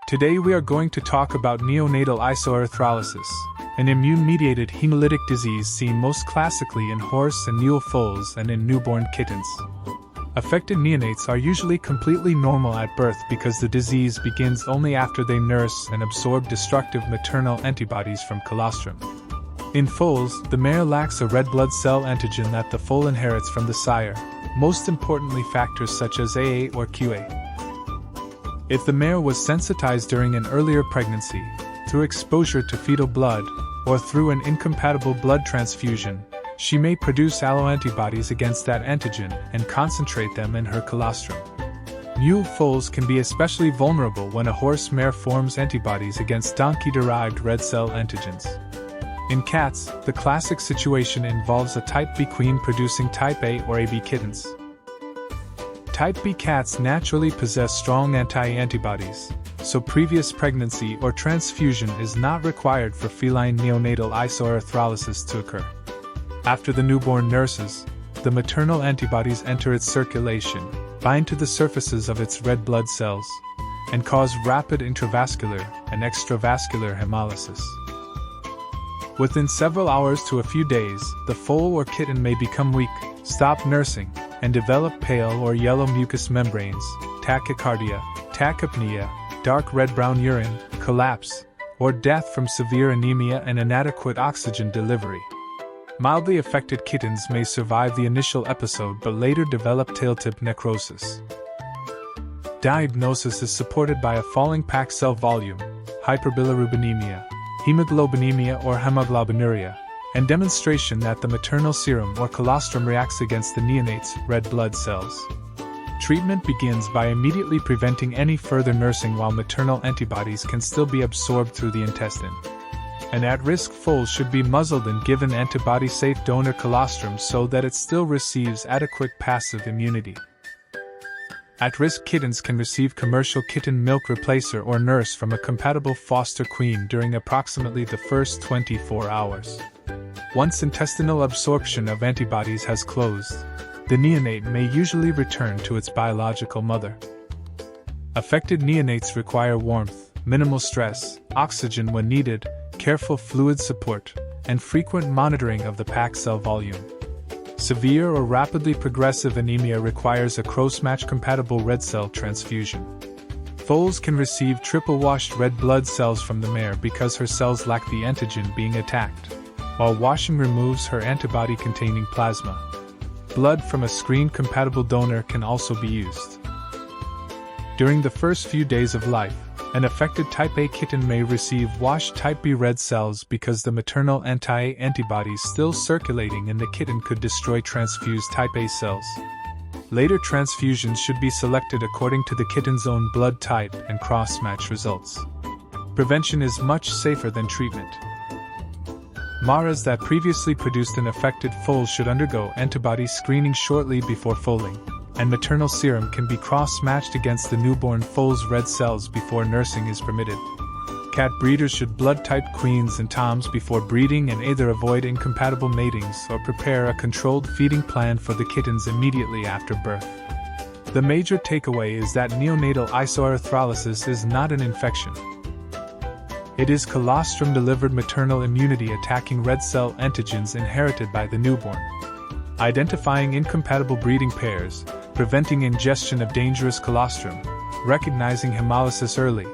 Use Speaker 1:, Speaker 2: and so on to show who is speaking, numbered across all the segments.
Speaker 1: Today we are going to talk about neonatal isoerythrolysis, an immune-mediated hemolytic disease seen most classically in horse and mule foals and in newborn kittens. Affected neonates are usually completely normal at birth because the disease begins only after they nurse and absorb destructive maternal antibodies from colostrum. In foals, the mare lacks a red blood cell antigen that the foal inherits from the sire, most importantly factors such as AA or QA. If the mare was sensitized during an earlier pregnancy, through exposure to fetal blood, or through an incompatible blood transfusion, she may produce alloantibodies against that antigen and concentrate them in her colostrum. Mule foals can be especially vulnerable when a horse mare forms antibodies against donkey-derived red cell antigens. In cats, the classic situation involves a type B queen producing type A or AB kittens. Type B cats naturally possess strong anti-antibodies, so previous pregnancy or transfusion is not required for feline neonatal isoerythrolysis to occur. After the newborn nurses, the maternal antibodies enter its circulation, bind to the surfaces of its red blood cells, and cause rapid intravascular and extravascular hemolysis. Within several hours to a few days, the foal or kitten may become weak, stop nursing, and develop pale or yellow mucous membranes, tachycardia, tachypnea, dark red-brown urine, collapse, or death from severe anemia and inadequate oxygen delivery. Mildly affected kittens may survive the initial episode but later develop tail-tip necrosis. Diagnosis is supported by a falling pack cell volume, hyperbilirubinemia, hemoglobinemia or hemoglobinuria, and demonstration that the maternal serum or colostrum reacts against the neonate's red blood cells. Treatment begins by immediately preventing any further nursing while maternal antibodies can still be absorbed through the intestine. An at-risk foal should be muzzled and given antibody-safe donor colostrum so that it still receives adequate passive immunity. At-risk kittens can receive commercial kitten milk replacer or nurse from a compatible foster queen during approximately the first 24 hours. Once intestinal absorption of antibodies has closed, the neonate may usually return to its biological mother. Affected neonates require warmth, minimal stress, oxygen when needed, careful fluid support, and frequent monitoring of the pack cell volume. Severe or rapidly progressive anemia requires a cross-match-compatible red cell transfusion. Foals can receive triple-washed red blood cells from the mare because her cells lack the antigen being attacked, while washing removes her antibody-containing plasma. Blood from a screen-compatible donor can also be used. During the first few days of life, an affected type A kitten may receive washed type B red cells because the maternal anti-antibodies still circulating in the kitten could destroy transfused type A cells. Later transfusions should be selected according to the kitten's own blood type and cross-match results. Prevention is much safer than treatment. Mares that previously produced an affected foal should undergo antibody screening shortly before foaling, and maternal serum can be cross-matched against the newborn foal's red cells before nursing is permitted. Cat breeders should blood-type queens and toms before breeding and either avoid incompatible matings or prepare a controlled feeding plan for the kittens immediately after birth. The major takeaway is that neonatal isoerythrolysis is not an infection. It is colostrum-delivered maternal immunity attacking red cell antigens inherited by the newborn. Identifying incompatible breeding pairs, preventing ingestion of dangerous colostrum, recognizing hemolysis early,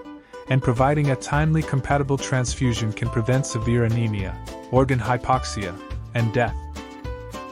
Speaker 1: and providing a timely compatible transfusion can prevent severe anemia, organ hypoxia, and death.